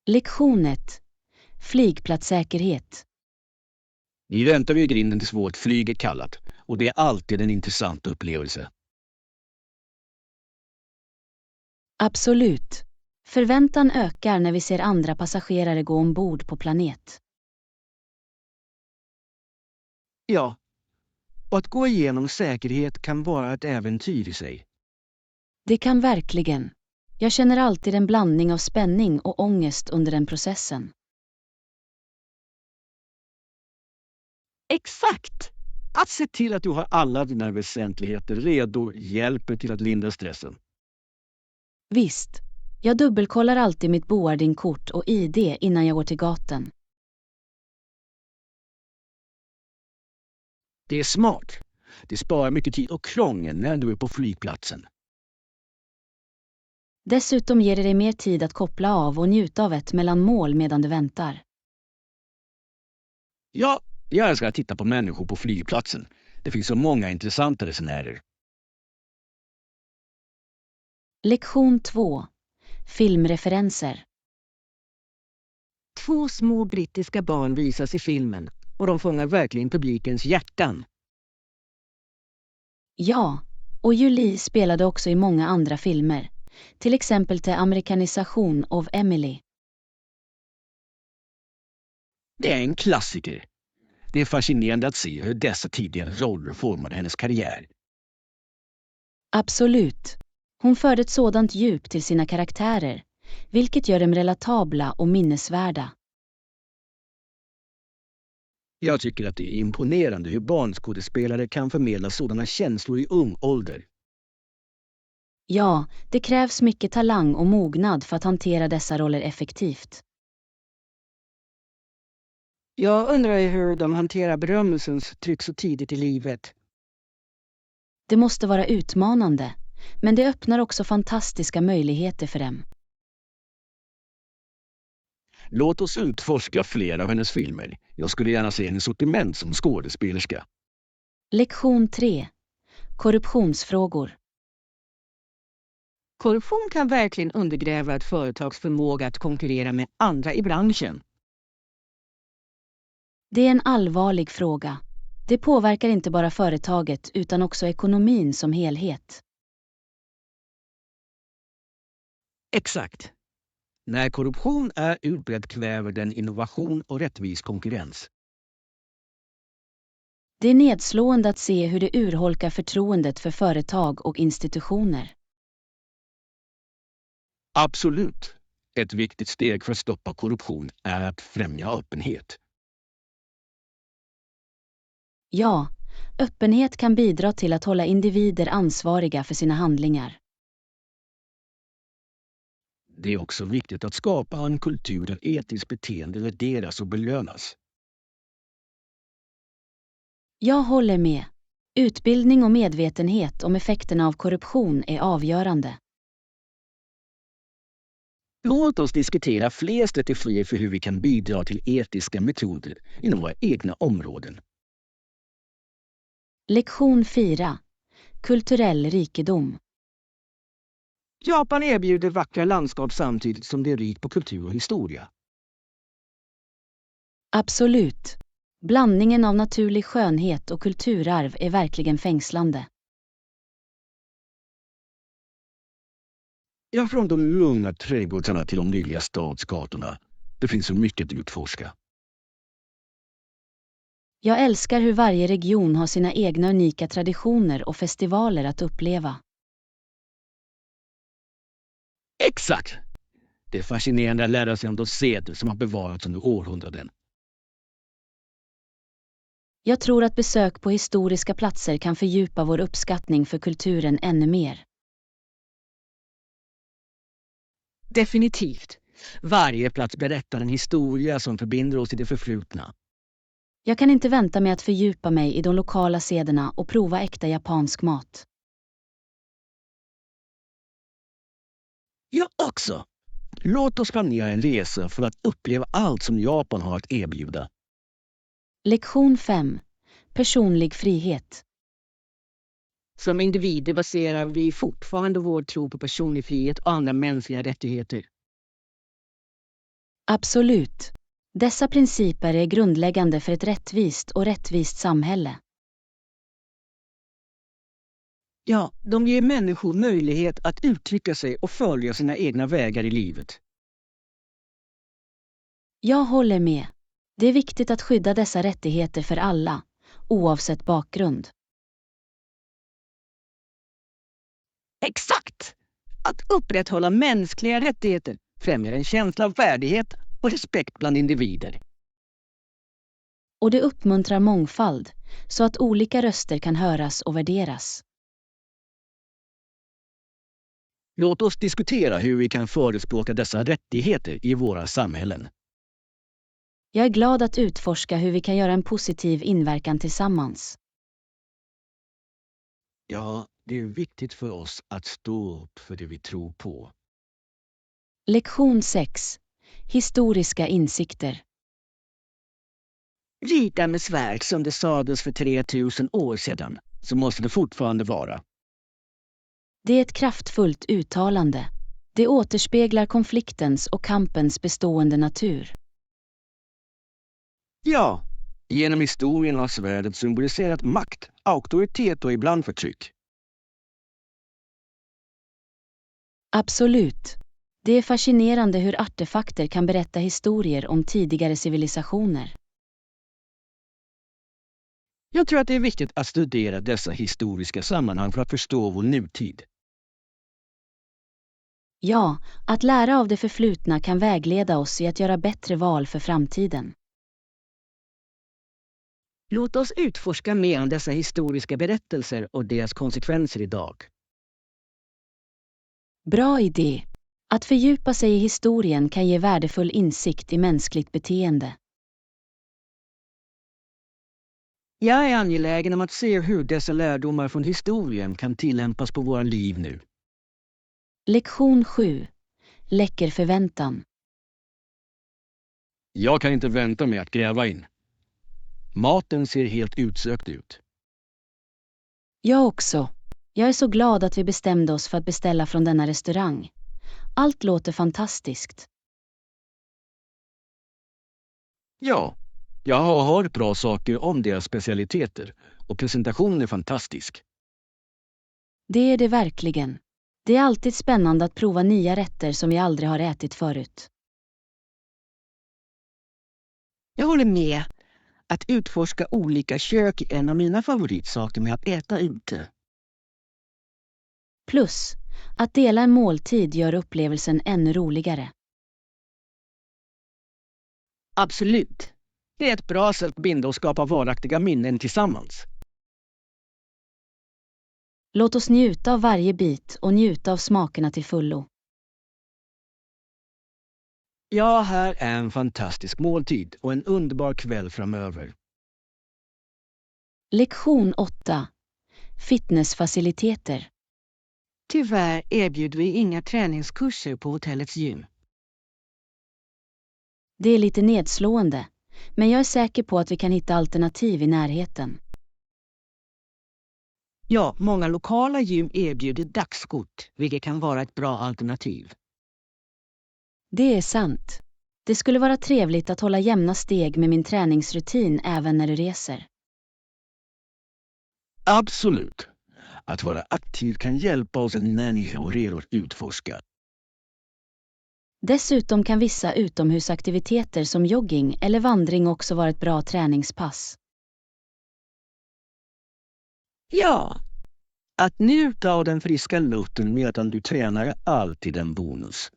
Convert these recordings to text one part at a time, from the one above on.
Lektion 1. Flygplatssäkerhet. Vi väntar vid grinden tills vårt flyg är kallat, och det är alltid en intressant upplevelse. Absolut. Förväntan ökar när vi ser andra passagerare gå ombord på planet. Ja, och att gå igenom säkerhet kan vara ett äventyr i sig. Det kan verkligen. Jag känner alltid en blandning av spänning och ångest under den processen. Exakt! Att se till att du har alla dina väsentligheter redo hjälper till att lindra stressen. Visst. Jag dubbelkollar alltid mitt boardingkort och ID innan jag går till gaten. Det är smart. Det sparar mycket tid och krångel när du är på flygplatsen. Dessutom ger det dig mer tid att koppla av och njuta av ett mellanmål medan du väntar. Ja, jag älskar att titta på människor på flygplatsen. Det finns så många intressanta resenärer. Lektion 2. Filmreferenser. 2 små brittiska barn visas i filmen och de fångar verkligen publikens hjärtan. Ja, och Julie spelade också i många andra filmer. Till exempel till amerikanisation av Emily. Det är en klassiker. Det är fascinerande att se hur dessa tidigare roller formade hennes karriär. Absolut. Hon förde ett sådant djup till sina karaktärer, vilket gör dem relatabla och minnesvärda. Jag tycker att det är imponerande hur barnskådespelare kan förmedla sådana känslor i ung ålder. Ja, det krävs mycket talang och mognad för att hantera dessa roller effektivt. Jag undrar hur de hanterar berömmelsens tryck så tidigt i livet. Det måste vara utmanande, men det öppnar också fantastiska möjligheter för dem. Låt oss utforska flera av hennes filmer. Jag skulle gärna se hennes sortiment som skådespelerska. Lektion 3. Korruptionsfrågor. Korruption kan verkligen undergräva ett företags förmåga att konkurrera med andra i branschen. Det är en allvarlig fråga. Det påverkar inte bara företaget utan också ekonomin som helhet. Exakt. När korruption är utbredd kräver den innovation och rättvis konkurrens. Det är nedslående att se hur det urholkar förtroendet för företag och institutioner. Absolut. Ett viktigt steg för att stoppa korruption är att främja öppenhet. Ja, öppenhet kan bidra till att hålla individer ansvariga för sina handlingar. Det är också viktigt att skapa en kultur där etiskt beteende värderas och belönas. Jag håller med. Utbildning och medvetenhet om effekterna av korruption är avgörande. Låt oss diskutera fler strategier för hur vi kan bidra till etiska metoder inom våra egna områden. Lektion 4. Kulturell rikedom. Japan erbjuder vackra landskap samtidigt som det är rikt på kultur och historia. Absolut. Blandningen av naturlig skönhet och kulturarv är verkligen fängslande. Ja, från de lugna trädgårdarna till de nyliga stadsgatorna. Det finns så mycket att utforska. Jag älskar hur varje region har sina egna unika traditioner och festivaler att uppleva. Exakt! Det är fascinerande att lära sig om de seder som har bevarats under århundraden. Jag tror att besök på historiska platser kan fördjupa vår uppskattning för kulturen ännu mer. Definitivt. Varje plats berättar en historia som förbinder oss till det förflutna. Jag kan inte vänta med att fördjupa mig i de lokala sederna och prova äkta japansk mat. Jag också! Låt oss planera en resa för att uppleva allt som Japan har att erbjuda. Lektion 5. Personlig frihet. Som individer baserar vi fortfarande vår tro på personlig frihet och andra mänskliga rättigheter. Absolut. Dessa principer är grundläggande för ett rättvist samhälle. Ja, de ger människor möjlighet att uttrycka sig och följa sina egna vägar i livet. Jag håller med. Det är viktigt att skydda dessa rättigheter för alla, oavsett bakgrund. Exakt! Att upprätthålla mänskliga rättigheter främjar en känsla av värdighet och respekt bland individer. Och det uppmuntrar mångfald, så att olika röster kan höras och värderas. Låt oss diskutera hur vi kan förespråka dessa rättigheter i våra samhällen. Jag är glad att utforska hur vi kan göra en positiv inverkan tillsammans. Ja, det är viktigt för oss att stå upp för det vi tror på. Lektion 6. Historiska insikter. Rita med svärd som det sades för 3000 år sedan, så måste det fortfarande vara. Det är ett kraftfullt uttalande. Det återspeglar konfliktens och kampens bestående natur. Ja, genom historien har svärdet symboliserat makt, auktoritet och ibland förtryck. Absolut. Det är fascinerande hur artefakter kan berätta historier om tidigare civilisationer. Jag tror att det är viktigt att studera dessa historiska sammanhang för att förstå vår nutid. Ja, att lära av det förflutna kan vägleda oss i att göra bättre val för framtiden. Låt oss utforska mer om dessa historiska berättelser och deras konsekvenser idag. Bra idé. Att fördjupa sig i historien kan ge värdefull insikt i mänskligt beteende. Jag är angelägen om att se hur dessa lärdomar från historien kan tillämpas på våra liv nu. Lektion 7. Läcker förväntan. Jag kan inte vänta med att gräva in. Maten ser helt utsökt ut. Jag också. Jag är så glad att vi bestämde oss för att beställa från denna restaurang. Allt låter fantastiskt. Ja, jag har hört bra saker om deras specialiteter och presentationen är fantastisk. Det är det verkligen. Det är alltid spännande att prova nya rätter som vi aldrig har ätit förut. Jag håller med. Att utforska olika kök är en av mina favoritsaker med att äta ute. Plus, att dela en måltid gör upplevelsen ännu roligare. Absolut. Det är ett bra sätt att binda och skapa varaktiga minnen tillsammans. Låt oss njuta av varje bit och njuta av smakerna till fullo. Ja, här är en fantastisk måltid och en underbar kväll framöver. Lektion 8. Fitnessfaciliteter. Tyvärr erbjuder vi inga träningskurser på hotellets gym. Det är lite nedslående, men jag är säker på att vi kan hitta alternativ i närheten. Ja, många lokala gym erbjuder dagskort, vilket kan vara ett bra alternativ. Det är sant. Det skulle vara trevligt att hålla jämna steg med min träningsrutin även när du reser. Absolut. Att vara aktiv kan hjälpa oss när ni är redo att utforska. Dessutom kan vissa utomhusaktiviteter som jogging eller vandring också vara ett bra träningspass. Ja, Att njuta av den friska luften medan du tränar är alltid en bonus.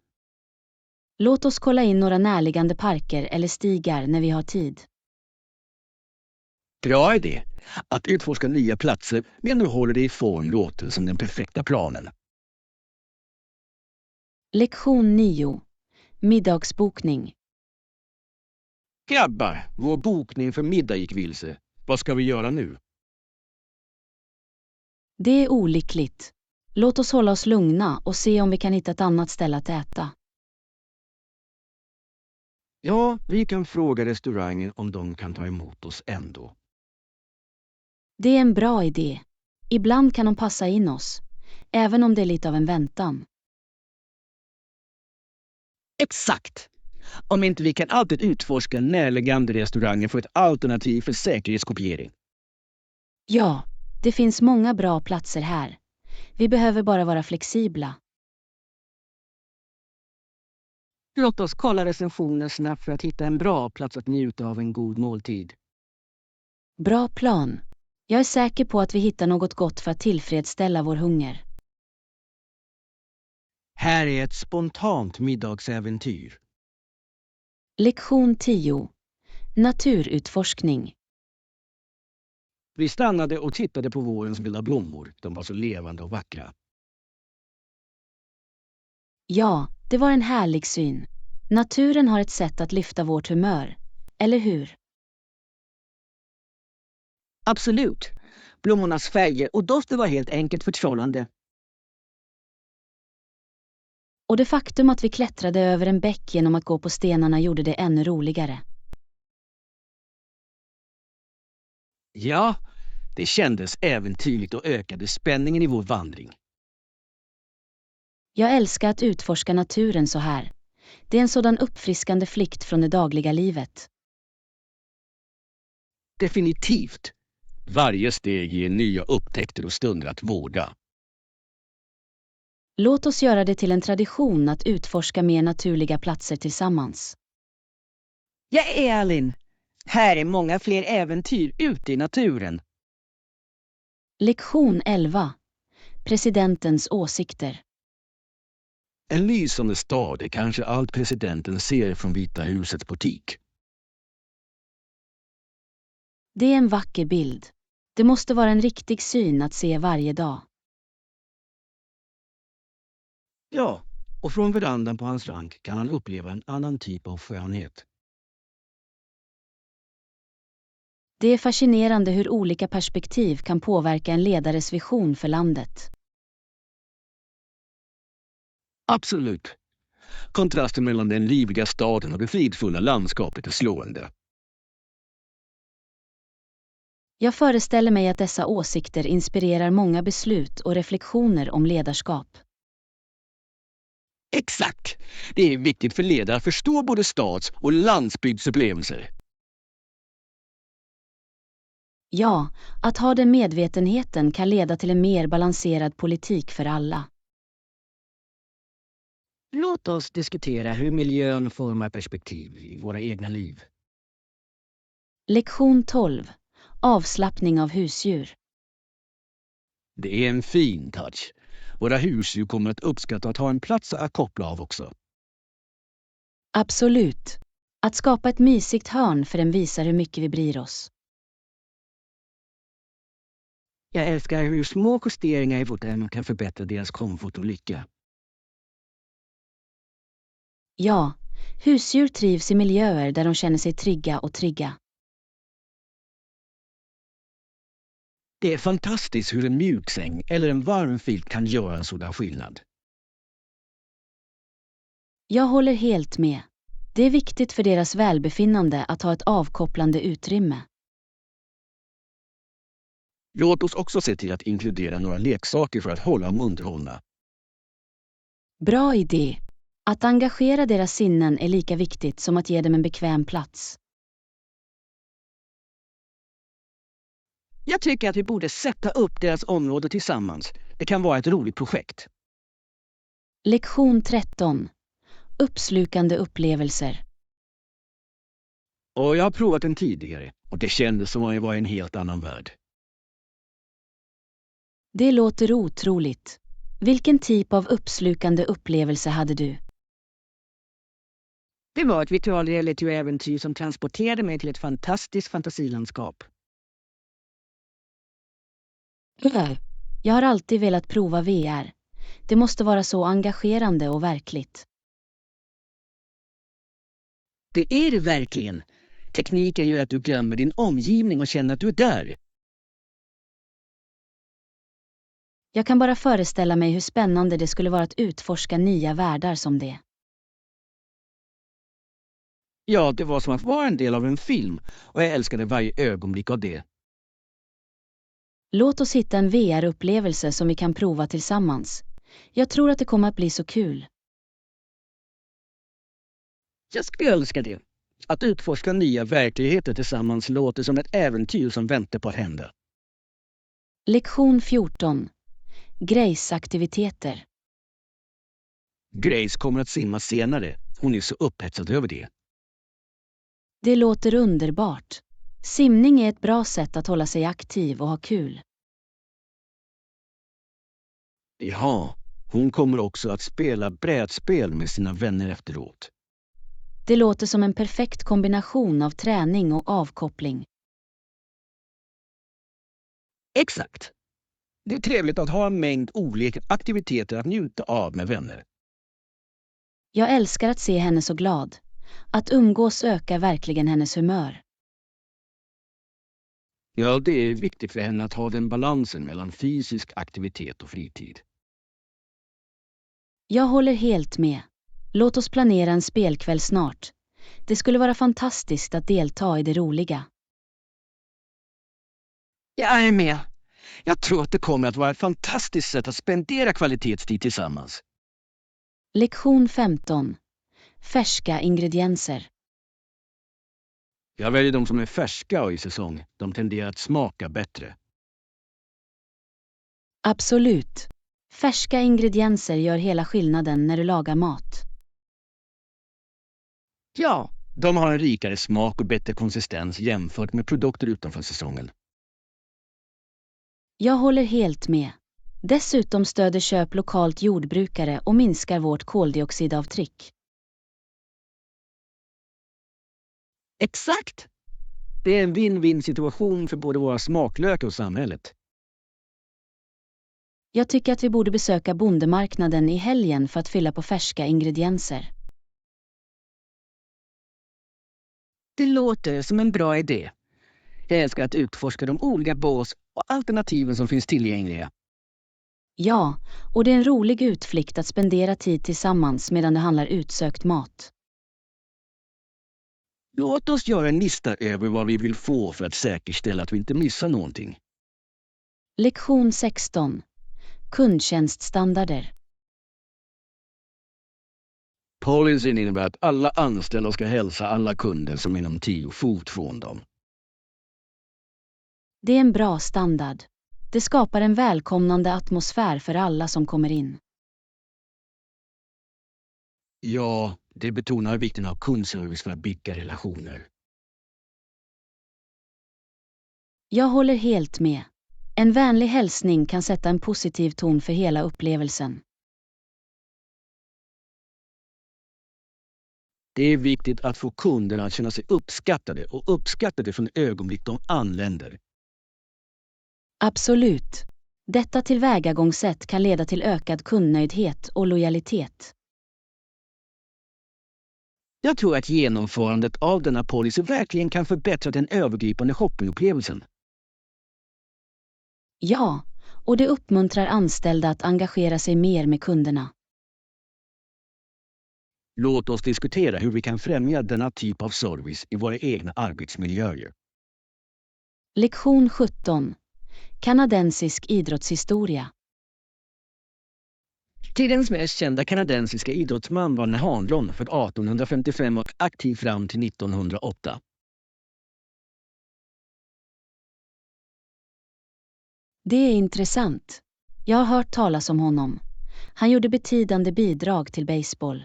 Låt oss kolla in några närliggande parker eller stigar när vi har tid. Bra idé. Att utforska nya platser medan du håller dig i form låter som den perfekta planen. Lektion 9. Middagsbokning. Grabbar, vår bokning för middag gick vilse. Vad ska vi göra nu? Det är olyckligt. Låt oss hålla oss lugna och se om vi kan hitta ett annat ställe att äta. Ja, vi kan fråga restaurangen om de kan ta emot oss ändå. Det är en bra idé. Ibland kan de passa in oss, även om det är lite av en väntan. exakt. Om inte vi kan alltid utforska närliggande restauranger för ett alternativ för säkerhetskopiering. Ja, det finns många bra platser här. Vi behöver bara vara flexibla. Låt oss kolla recensioner snabbt för att hitta en bra plats att njuta av en god måltid. Bra plan. Jag är säker på att vi hittar något gott för att tillfredsställa vår hunger. Här är ett spontant middagsäventyr. Lektion 10. Naturutforskning. Vi stannade och tittade på vårens vilda blommor. De var så levande och vackra. Ja, det var en härlig syn. Naturen har ett sätt att lyfta vårt humör, eller hur? Absolut. Blommornas färger och dofter var helt enkelt förtrollande. Och det faktum att vi klättrade över en bäck genom att gå på stenarna gjorde det ännu roligare. Ja, det kändes äventyrligt och ökade spänningen i vår vandring. Jag älskar att utforska naturen så här. Det är en sådan uppfriskande flykt från det dagliga livet. Definitivt. Varje steg ger nya upptäckter och stunder att vårda. Låt oss göra det till en tradition att utforska mer naturliga platser tillsammans. Jag är Elin. Här är många fler äventyr ute i naturen. Lektion 11. Presidentens åsikter. En lysande stad är kanske allt presidenten ser från Vita husets portik. Det är en vacker bild. Det måste vara en riktig syn att se varje dag. Ja, och från verandan på hans rank kan han uppleva en annan typ av skönhet. Det är fascinerande hur olika perspektiv kan påverka en ledares vision för landet. Absolut. Kontrasten mellan den livliga staden och det fridfulla landskapet är slående. Jag föreställer mig att dessa åsikter inspirerar många beslut och reflektioner om ledarskap. Exakt! Det är viktigt för ledare att förstå både stads- och landsbygdsupplevelser. Ja, att ha den medvetenheten kan leda till en mer balanserad politik för alla. Låt oss diskutera hur miljön formar perspektiv i våra egna liv. Lektion 12. Avslappning av husdjur. Det är en fin touch. Våra husdjur kommer att uppskatta att ha en plats att koppla av också. Absolut. Att skapa ett mysigt hörn för dem visar hur mycket vi bryr oss. Jag älskar hur små justeringar i vårt hem kan förbättra deras komfort och lycka. Ja, husdjur trivs i miljöer där de känner sig trygga och trygga. Det är fantastiskt hur en mjuksäng eller en varm filt kan göra en sådan skillnad. Jag håller helt med. Det är viktigt för deras välbefinnande att ha ett avkopplande utrymme. Låt oss också se till att inkludera några leksaker för att hålla dem underhållna. Bra idé. Att engagera deras sinnen är lika viktigt som att ge dem en bekväm plats. Jag tycker att vi borde sätta upp deras område tillsammans. Det kan vara ett roligt projekt. Lektion 13. Uppslukande upplevelser. Och jag har provat den tidigare och det kändes som om jag var i en helt annan värld. Det låter otroligt. Vilken typ av uppslukande upplevelse hade du? Det var ett virtual reality-äventyr som transporterade mig till ett fantastiskt fantasilandskap. Jag har alltid velat prova VR. Det måste vara så engagerande och verkligt. Det är det verkligen. Tekniken gör att du glömmer din omgivning och känner att du är där. Jag kan bara föreställa mig hur spännande det skulle vara att utforska nya världar som det. Ja, det var som att vara en del av en film och jag älskade varje ögonblick av det. Låt oss hitta en VR-upplevelse som vi kan prova tillsammans. Jag tror att det kommer att bli så kul. Jag skulle älska det. Att utforska nya verkligheter tillsammans låter som ett äventyr som väntar på att hända. Lektion 14. Grace-aktiviteter. Grace kommer att simma senare. Hon är så upphetsad över det. Det låter underbart. Simning är ett bra sätt att hålla sig aktiv och ha kul. Ja, hon kommer också att spela brädspel med sina vänner efteråt. Det låter som en perfekt kombination av träning och avkoppling. Exakt. Det är trevligt att ha en mängd olika aktiviteter att njuta av med vänner. Jag älskar att se henne så glad. Att umgås ökar verkligen hennes humör. Ja, det är viktigt för henne att ha den balansen mellan fysisk aktivitet och fritid. Jag håller helt med. Låt oss planera en spelkväll snart. Det skulle vara fantastiskt att delta i det roliga. Jag är med. Jag tror att det kommer att vara ett fantastiskt sätt att spendera kvalitetstid tillsammans. Lektion 15. Färska ingredienser. Jag väljer de som är färska och i säsong. De tenderar att smaka bättre. Absolut. Färska ingredienser gör hela skillnaden när du lagar mat. Ja, de har en rikare smak och bättre konsistens jämfört med produkter utanför säsongen. Jag håller helt med. Dessutom stöder köp lokalt jordbrukare och minskar vårt koldioxidavtryck. Exakt! Det är en win-win situation för både våra smaklökar och samhället. Jag tycker att vi borde besöka bondemarknaden i helgen för att fylla på färska ingredienser. Det låter som en bra idé. Jag älskar att utforska de olika bås och alternativen som finns tillgängliga. Ja, och det är en rolig utflykt att spendera tid tillsammans medan det handlar utsökt mat. Låt oss göra en lista över vad vi vill få för att säkerställa att vi inte missar någonting. Lektion 16. Kundtjänststandarder. Policyn innebär att alla anställda ska hälsa alla kunder som är inom 10 fot från dem. Det är en bra standard. Det skapar en välkomnande atmosfär för alla som kommer in. Ja, det betonar vikten av kundservice för att bygga relationer. Jag håller helt med. En vänlig hälsning kan sätta en positiv ton för hela upplevelsen. Det är viktigt att få kunderna att känna sig uppskattade från ögonblick de anländer. Absolut. Detta tillvägagångssätt kan leda till ökad kundnöjdhet och lojalitet. Jag tror att genomförandet av denna policy verkligen kan förbättra den övergripande shoppingupplevelsen. Ja, och det uppmuntrar anställda att engagera sig mer med kunderna. Låt oss diskutera hur vi kan främja denna typ av service i våra egna arbetsmiljöer. Lektion 17. Kanadensisk idrottshistoria. Tidens mest kända kanadensiska idrottsman var Hanlon, född 1855 och aktiv fram till 1908. Det är intressant. Jag har hört talas om honom. Han gjorde betydande bidrag till baseball.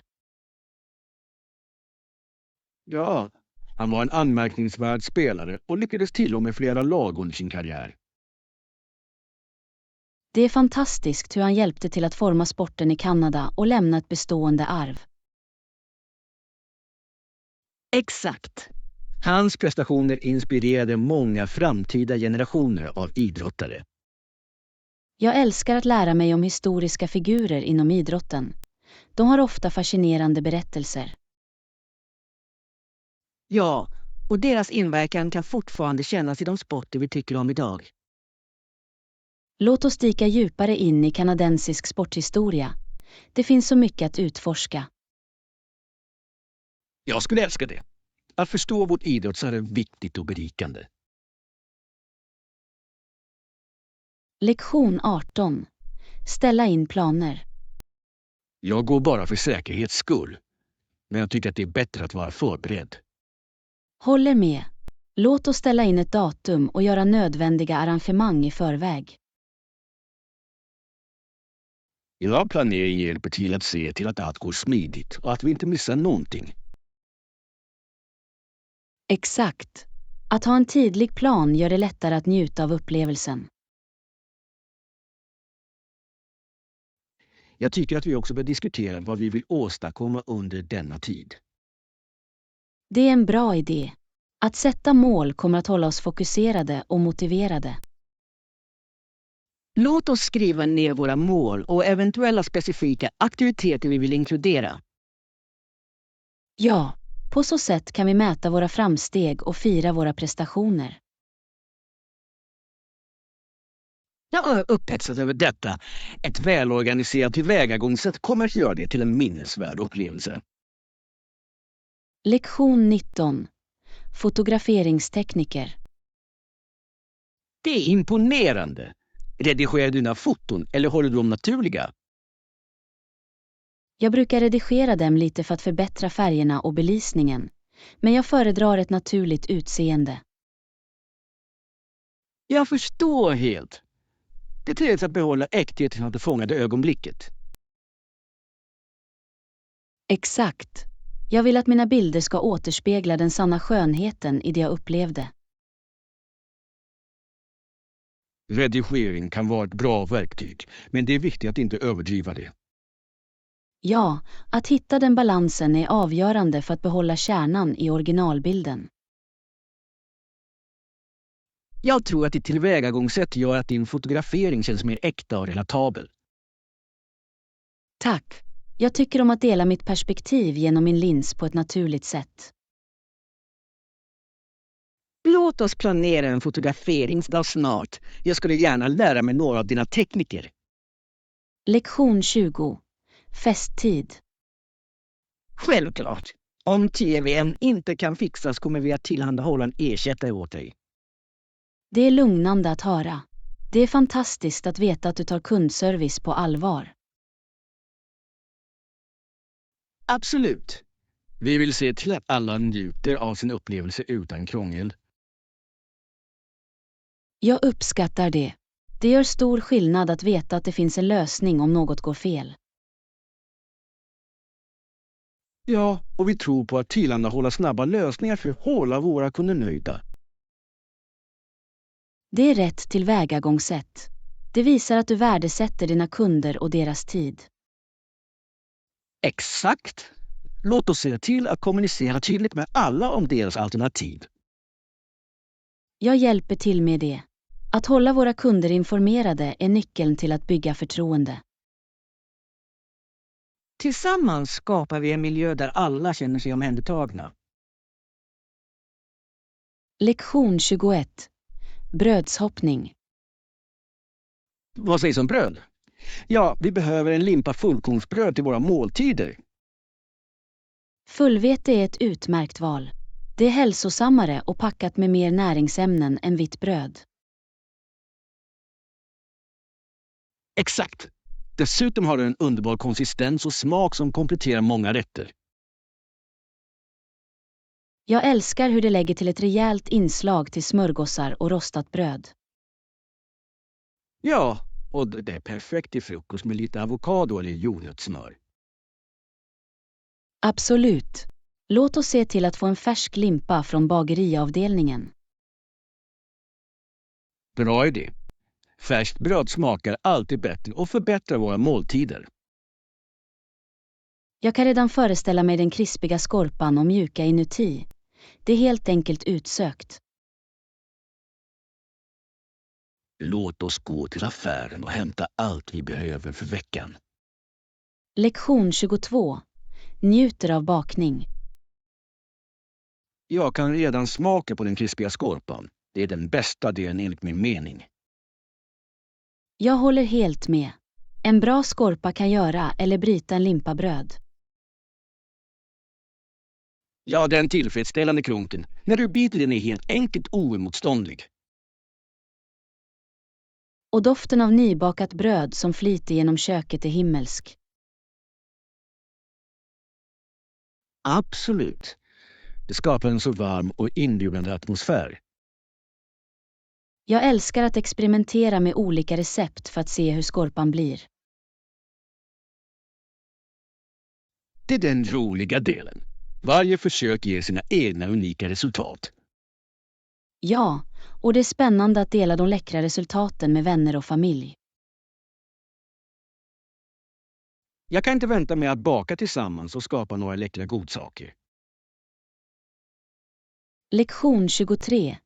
Ja, han var en anmärkningsvärd spelare och lyckades till och med flera lag under sin karriär. Det är fantastiskt hur han hjälpte till att forma sporten i Kanada och lämna ett bestående arv. Exakt. Hans prestationer inspirerade många framtida generationer av idrottare. Jag älskar att lära mig om historiska figurer inom idrotten. De har ofta fascinerande berättelser. Ja, och deras inverkan kan fortfarande kännas i de sporter vi tycker om idag. Låt oss dyka djupare in i kanadensisk sporthistoria. Det finns så mycket att utforska. Jag skulle älska det. Att förstå vårt idrottsarv är viktigt och berikande. Lektion 18. Ställa in planer. Jag går bara för säkerhets skull. Men jag tycker att det är bättre att vara förberedd. Håller med. Låt oss ställa in ett datum och göra nödvändiga arrangemang i förväg. Bra planering hjälper till att se till att allt går smidigt och att vi inte missar någonting. Exakt. Att ha en tydlig plan gör det lättare att njuta av upplevelsen. Jag tycker att vi också bör diskutera vad vi vill åstadkomma under denna tid. Det är en bra idé. Att sätta mål kommer att hålla oss fokuserade och motiverade. Låt oss skriva ner våra mål och eventuella specifika aktiviteter vi vill inkludera. Ja, på så sätt kan vi mäta våra framsteg och fira våra prestationer. Jag är upphetsad över detta. Ett välorganiserat tillvägagångssätt kommer att göra det till en minnesvärd upplevelse. Lektion 19. Fotograferingstekniker. Det är imponerande. Redigerar du dina foton eller håller du dem naturliga? Jag brukar redigera dem lite för att förbättra färgerna och belysningen, men jag föredrar ett naturligt utseende. Jag förstår helt. Det är trevligt att behålla äktheten av det fångade ögonblicket. Exakt. Jag vill att mina bilder ska återspegla den sanna skönheten i det jag upplevde. Redigering kan vara ett bra verktyg, men det är viktigt att inte överdriva det. Ja, att hitta den balansen är avgörande för att behålla kärnan i originalbilden. Jag tror att ditt tillvägagångssätt gör att din fotografering känns mer äkta och relatabel. Tack. Jag tycker om att dela mitt perspektiv genom min lins på ett naturligt sätt. Låt oss planera en fotograferingsdag snart. Jag skulle gärna lära mig några av dina tekniker. Lektion 20. Festtid. Självklart. Om TV:n inte kan fixas kommer vi att tillhandahålla en ersättare åt dig. Det är lugnande att höra. Det är fantastiskt att veta att du tar kundservice på allvar. Absolut. Vi vill se till att alla njuter av sin upplevelse utan krångel. Jag uppskattar det. Det gör stor skillnad att veta att det finns en lösning om något går fel. Ja, och vi tror på att tillhandahålla snabba lösningar för att hålla våra kunder nöjda. Det är rätt tillvägagångssätt. Det visar att du värdesätter dina kunder och deras tid. Exakt. Låt oss se till att kommunicera tydligt med alla om deras alternativ. Jag hjälper till med det. Att hålla våra kunder informerade är nyckeln till att bygga förtroende. Tillsammans skapar vi en miljö där alla känner sig omhändertagna. Lektion 21. Brödshoppning. Vad sägs om bröd? Ja, vi behöver en limpa fullkornsbröd till våra måltider. Fullvete är ett utmärkt val. Det är hälsosammare och packat med mer näringsämnen än vitt bröd. Exakt. Dessutom har det en underbar konsistens och smak som kompletterar många rätter. Jag älskar hur det lägger till ett rejält inslag till smörgåsar och rostat bröd. Ja, och det är perfekt till frukost med lite avokado eller jordnötssmör. Absolut. Låt oss se till att få en färsk limpa från bageriavdelningen. Bra idé. Färskt bröd smakar alltid bättre och förbättrar våra måltider. Jag kan redan föreställa mig den krispiga skorpan och mjuka inuti. Det är helt enkelt utsökt. Låt oss gå till affären och hämta allt vi behöver för veckan. Lektion 22. Njuter av bakning. Jag kan redan smaka på den krispiga skorpan. Det är den bästa delen enligt min mening. Jag håller helt med. En bra skorpa kan göra eller bryta en limpa bröd. Ja, den tillfredsställande krunken. När du biter den är helt enkelt oemotståndlig. Och doften av nybakat bröd som flyter genom köket är himmelsk. Absolut. Det skapar en så varm och inbjudande atmosfär. Jag älskar att experimentera med olika recept för att se hur skorpan blir. Det är den roliga delen. Varje försök ger sina egna unika resultat. Ja, och det är spännande att dela de läckra resultaten med vänner och familj. Jag kan inte vänta med att baka tillsammans och skapa några läckra godsaker. Lektion 23.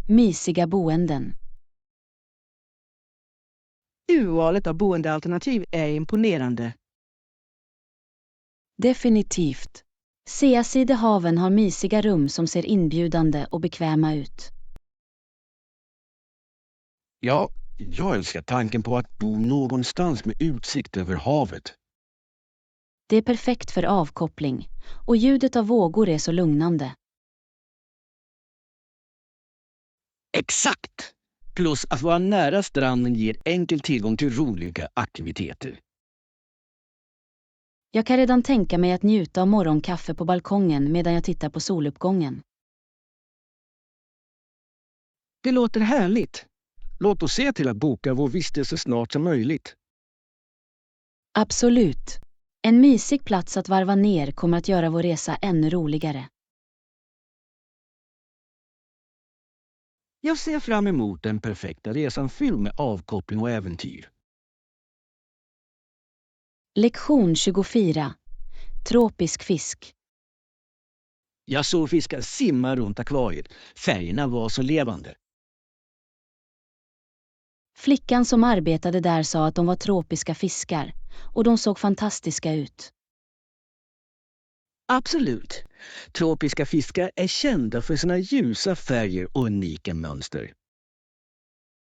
Mysiga boenden. Urvalet av boendealternativ är imponerande. Definitivt. Seasidehaven har mysiga rum som ser inbjudande och bekväma ut. Ja, jag älskar tanken på att bo någonstans med utsikt över havet. Det är perfekt för avkoppling, och ljudet av vågor är så lugnande. Exakt! Plus att vara nära stranden ger enkel tillgång till roliga aktiviteter. Jag kan redan tänka mig att njuta av morgonkaffe på balkongen medan jag tittar på soluppgången. Det låter härligt. Låt oss se till att boka vår vistelse snart som möjligt. Absolut. En mysig plats att varva ner kommer att göra vår resa ännu roligare. Jag ser fram emot den perfekta resan fylld med avkoppling och äventyr. Lektion 24. Tropisk fisk. Jag såg fiskar simma runt akvariet. Färgerna var så levande. Flickan som arbetade där sa att de var tropiska fiskar, och de såg fantastiska ut. Absolut. Tropiska fiskar är kända för sina ljusa färger och unika mönster.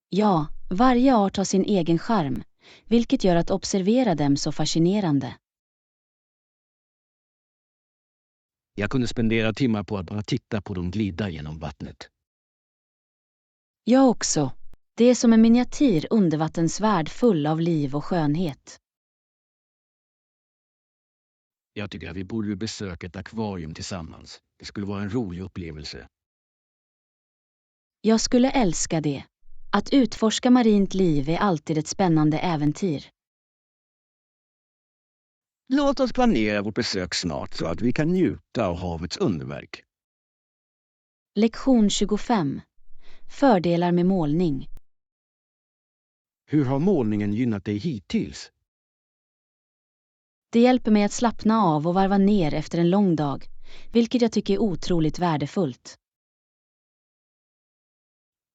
Ja, varje art har sin egen charm, vilket gör att observera dem så fascinerande. Jag kunde spendera timmar på att bara titta på dem glida genom vattnet. Jag också. Det är som en miniatyr undervattensvärld full av liv och skönhet. Jag tycker att vi borde besöka ett akvarium tillsammans. Det skulle vara en rolig upplevelse. Jag skulle älska det. Att utforska marint liv är alltid ett spännande äventyr. Låt oss planera vårt besök snart så att vi kan njuta av havets underverk. Lektion 25. Fördelar med målning. Hur har målningen gynnat dig hittills? Det hjälper mig att slappna av och varva ner efter en lång dag, vilket jag tycker är otroligt värdefullt.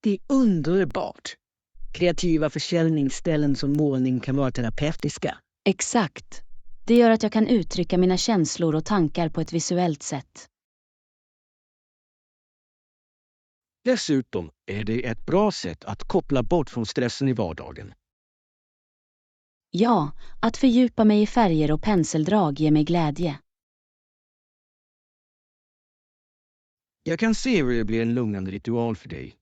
Det är underbart. Kreativa försäljningsställen som målning kan vara terapeutiska. Exakt. Det gör att jag kan uttrycka mina känslor och tankar på ett visuellt sätt. Dessutom är det ett bra sätt att koppla bort från stressen i vardagen. Ja, att fördjupa mig i färger och penseldrag ger mig glädje. Jag kan se hur det blir en lugnande ritual för dig.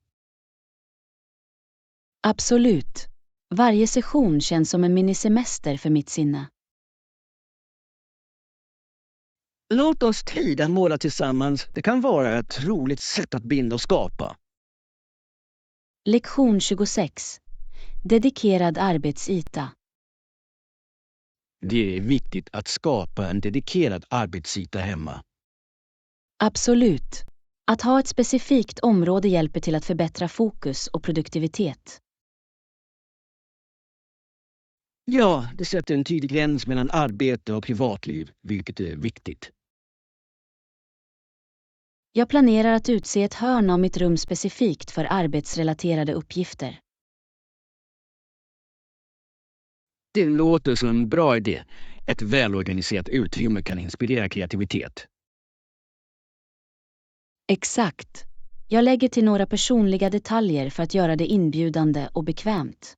Absolut. Varje session känns som en minisemester för mitt sinne. Låt oss tida måla tillsammans. Det kan vara ett roligt sätt att binda och skapa. Lektion 26. Dedikerad arbetsyta. Det är viktigt att skapa en dedikerad arbetsyta hemma. Absolut. Att ha ett specifikt område hjälper till att förbättra fokus och produktivitet. Ja, det sätter en tydlig gräns mellan arbete och privatliv, vilket är viktigt. Jag planerar att utse ett hörn av mitt rum specifikt för arbetsrelaterade uppgifter. Det låter som en bra idé. Ett välorganiserat utrymme kan inspirera kreativitet. Exakt. Jag lägger till några personliga detaljer för att göra det inbjudande och bekvämt.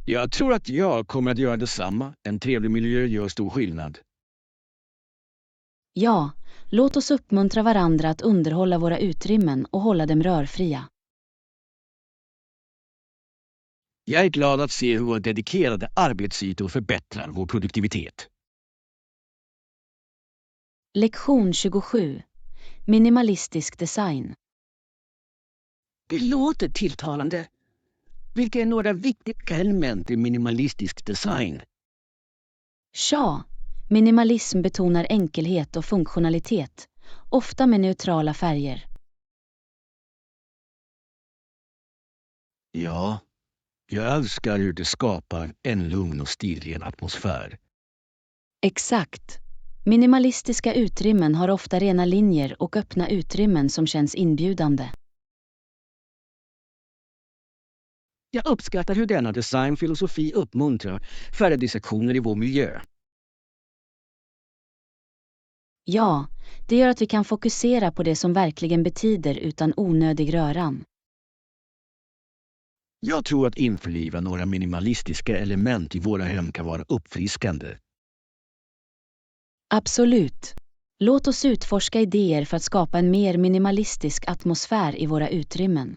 Jag tror att jag kommer att göra detsamma. En trevlig miljö gör stor skillnad. Ja, låt oss uppmuntra varandra att underhålla våra utrymmen och hålla dem rörfria. Jag är glad att se hur våra dedikerade arbetsytor förbättrar vår produktivitet. Lektion 27. Minimalistisk design. Det låter tilltalande. Vilka är några viktiga element i minimalistisk design? Tja, minimalism betonar enkelhet och funktionalitet, ofta med neutrala färger. Ja, jag älskar hur det skapar en lugn och stillren atmosfär. Exakt. Minimalistiska utrymmen har ofta rena linjer och öppna utrymmen som känns inbjudande. Jag uppskattar hur denna designfilosofi uppmuntrar färre dissektioner i vår miljö. Ja, det gör att vi kan fokusera på det som verkligen betyder utan onödig röran. Jag tror att införliva några minimalistiska element i våra hem kan vara uppfriskande. Absolut. Låt oss utforska idéer för att skapa en mer minimalistisk atmosfär i våra utrymmen.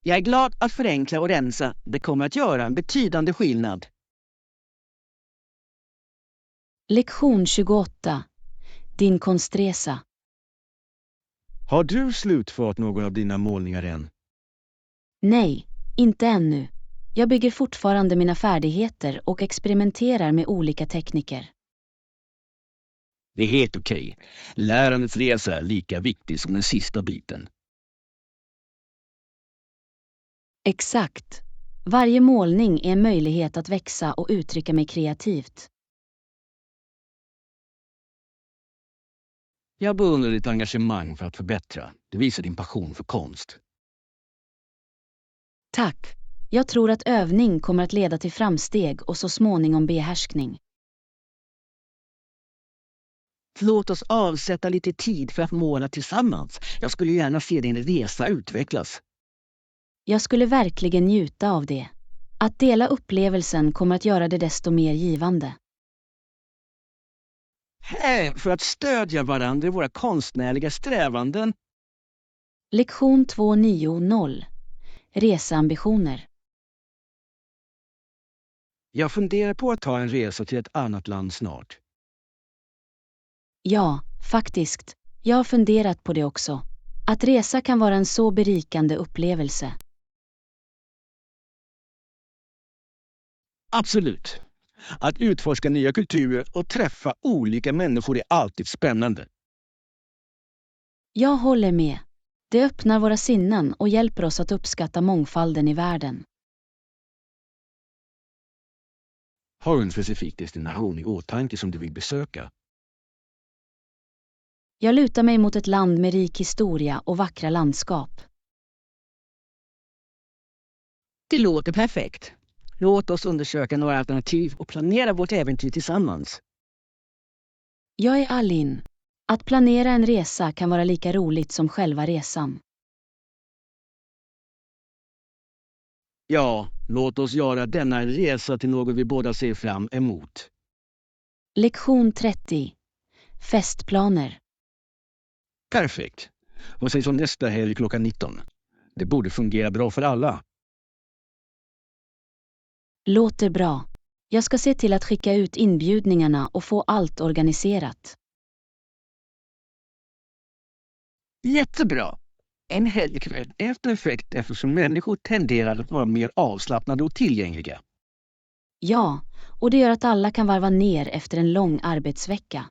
Jag är glad att förenkla och rensa. Det kommer att göra en betydande skillnad. Lektion 28. Din konstresa. Har du slutfört någon av dina målningar än? Nej, inte ännu. Jag bygger fortfarande mina färdigheter och experimenterar med olika tekniker. Det är helt okej. Lärandets resa är lika viktig som den sista biten. Exakt. Varje målning är en möjlighet att växa och uttrycka mig kreativt. Jag beundrar ditt engagemang för att förbättra. Det visar din passion för konst. Tack. Jag tror att övning kommer att leda till framsteg och så småningom behärskning. Låt oss avsätta lite tid för att måla tillsammans. Jag skulle gärna se din resa utvecklas. Jag skulle verkligen njuta av det. Att dela upplevelsen kommer att göra det desto mer givande. Här för att stödja varandra i våra konstnärliga strävanden. Lektion 290. Reseambitioner. Jag funderar på att ta en resa till ett annat land snart. Ja, faktiskt. Jag har funderat på det också. Att resa kan vara en så berikande upplevelse. Absolut. Att utforska nya kulturer och träffa olika människor är alltid spännande. Jag håller med. Det öppnar våra sinnen och hjälper oss att uppskatta mångfalden i världen. Har du en specifik destination i åtanke som du vill besöka? Jag lutar mig mot ett land med rik historia och vackra landskap. Det låter perfekt. Låt oss undersöka några alternativ och planera vårt äventyr tillsammans. Jag är all in. Att planera en resa kan vara lika roligt som själva resan. Ja, låt oss göra denna resa till något vi båda ser fram emot. Lektion 30. Festplaner. Perfekt. Vad sägs om nästa helg klockan 19? Det borde fungera bra för alla. Låter bra. Jag ska se till att skicka ut inbjudningarna och få allt organiserat. Jättebra. En helgkväll är perfekt eftersom människor tenderar att vara mer avslappnade och tillgängliga. Ja, och det gör att alla kan varva ner efter en lång arbetsvecka.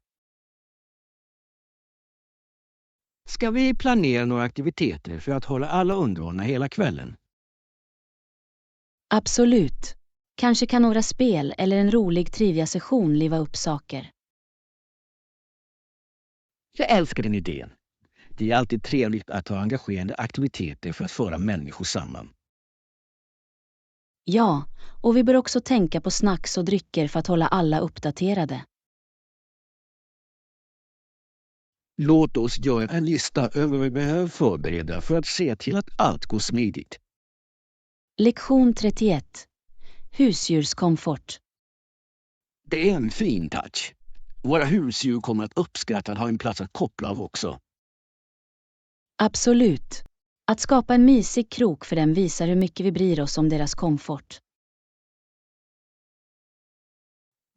Ska vi planera några aktiviteter för att hålla alla underhållna hela kvällen? Absolut. Kanske kan några spel eller en rolig trivia-session liva upp saker. Jag älskar den idén. Det är alltid trevligt att ha engagerande aktiviteter för att föra människor samman. Ja, och vi bör också tänka på snacks och drycker för att hålla alla uppdaterade. Låt oss göra en lista över vad vi behöver förbereda för att se till att allt går smidigt. Lektion 31. Husdjurskomfort. Det är en fin touch. Våra husdjur kommer att uppskatta att ha en plats att koppla av också. Absolut. Att skapa en mysig krok för dem visar hur mycket vi bryr oss om deras komfort.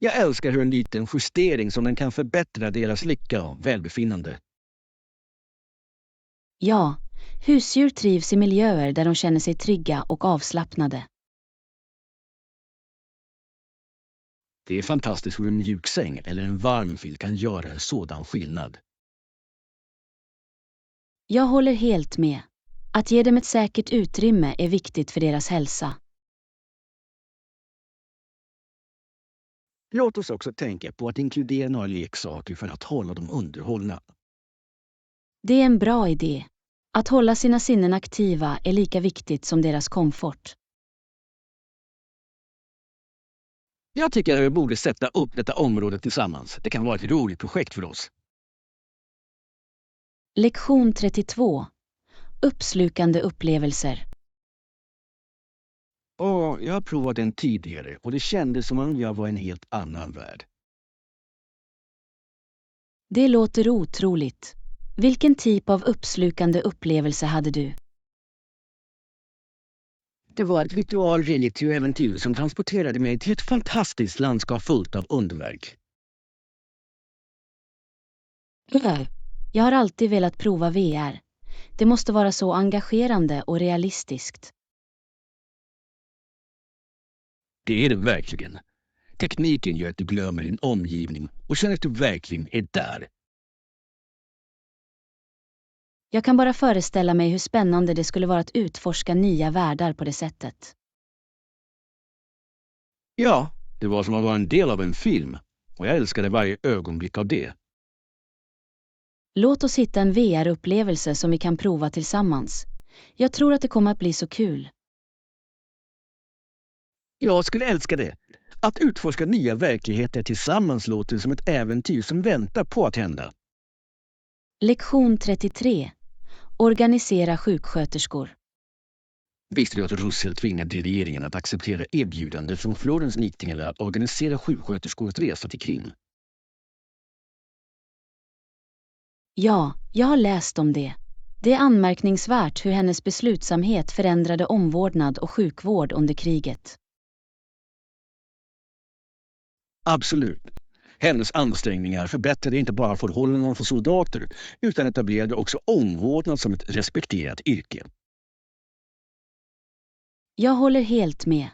Jag älskar hur en liten justering som den kan förbättra deras lycka och välbefinnande. Ja, husdjur trivs i miljöer där de känner sig trygga och avslappnade. Det är fantastiskt hur en mjuk säng eller en varm filt kan göra en sådan skillnad. Jag håller helt med. Att ge dem ett säkert utrymme är viktigt för deras hälsa. Låt oss också tänka på att inkludera några leksaker för att hålla dem underhållna. Det är en bra idé. Att hålla sina sinnen aktiva är lika viktigt som deras komfort. Jag tycker att vi borde sätta upp detta område tillsammans. Det kan vara ett roligt projekt för oss. Lektion 32. Uppslukande upplevelser. Jag har provat den tidigare och det kändes som om jag var i en helt annan värld. Det låter otroligt. Vilken typ av uppslukande upplevelse hade du? Det var ett ritualäventyr som transporterade mig till ett fantastiskt landskap fullt av underverk. Jag har alltid velat prova VR. Det måste vara så engagerande och realistiskt. Det är det verkligen. Tekniken gör att du glömmer din omgivning och känner att du verkligen är där. Jag kan bara föreställa mig hur spännande det skulle vara att utforska nya världar på det sättet. Ja, det var som att vara en del av en film och jag älskade varje ögonblick av det. Låt oss hitta en VR-upplevelse som vi kan prova tillsammans. Jag tror att det kommer att bli så kul. Jag skulle älska det. Att utforska nya verkligheter tillsammans låter som ett äventyr som väntar på att hända. Lektion 33. Organisera sjuksköterskor. Visste du att Russell tvingade regeringen att acceptera erbjudande från Florence Nightingale att organisera sjuksköterskors resa till Krim? Ja, jag har läst om det. Det är anmärkningsvärt hur hennes beslutsamhet förändrade omvårdnad och sjukvård under kriget. Absolut. Hennes ansträngningar förbättrade inte bara förhållandena för soldater utan etablerade också omvårdnad som ett respekterat yrke. Jag håller helt med.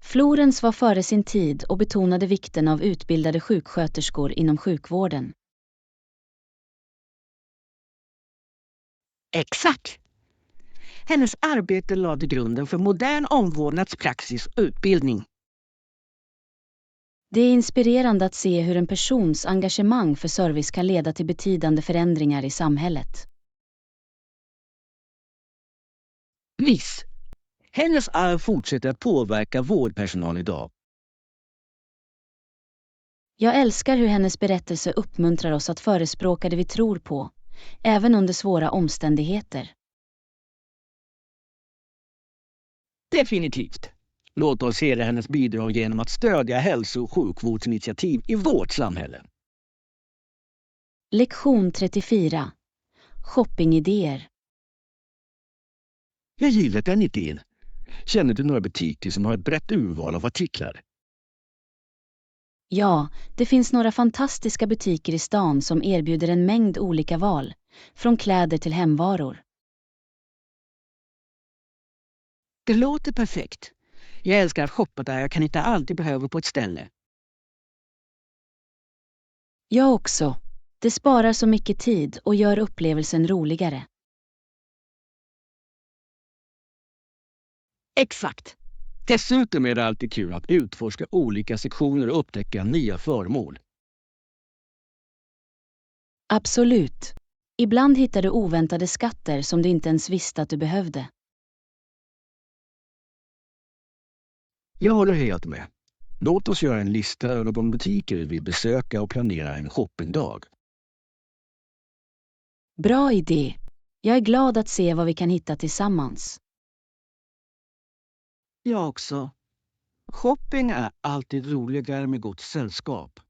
Florence var före sin tid och betonade vikten av utbildade sjuksköterskor inom sjukvården. Exakt! Hennes arbete lade grunden för modern omvårdnadspraxis och utbildning. Det är inspirerande att se hur en persons engagemang för service kan leda till betydande förändringar i samhället. Visst. Hennes arv fortsätter att påverka vårdpersonal idag. Jag älskar hur hennes berättelse uppmuntrar oss att förespråka det vi tror på, även under svåra omständigheter. Definitivt. Låt oss se hennes bidrag genom att stödja hälso- och sjukvårdsinitiativ i vårt samhälle. Lektion 34. Shoppingidéer. Jag gillar den idén. Känner du några butiker som har ett brett urval av artiklar? Ja, det finns några fantastiska butiker i stan som erbjuder en mängd olika val, från kläder till hemvaror. Det låter perfekt. Jag älskar att shoppa där jag kan hitta allt jag behöver på ett ställe. Jag också. Det sparar så mycket tid och gör upplevelsen roligare. Exakt. Dessutom är det alltid kul att utforska olika sektioner och upptäcka nya föremål. Absolut. Ibland hittar du oväntade skatter som du inte ens visste att du behövde. Jag håller helt med. Låt oss göra en lista över de butiker vi vill besöka och planera en shoppingdag. Bra idé. Jag är glad att se vad vi kan hitta tillsammans. Jag också. Shopping är alltid roligare med gott sällskap.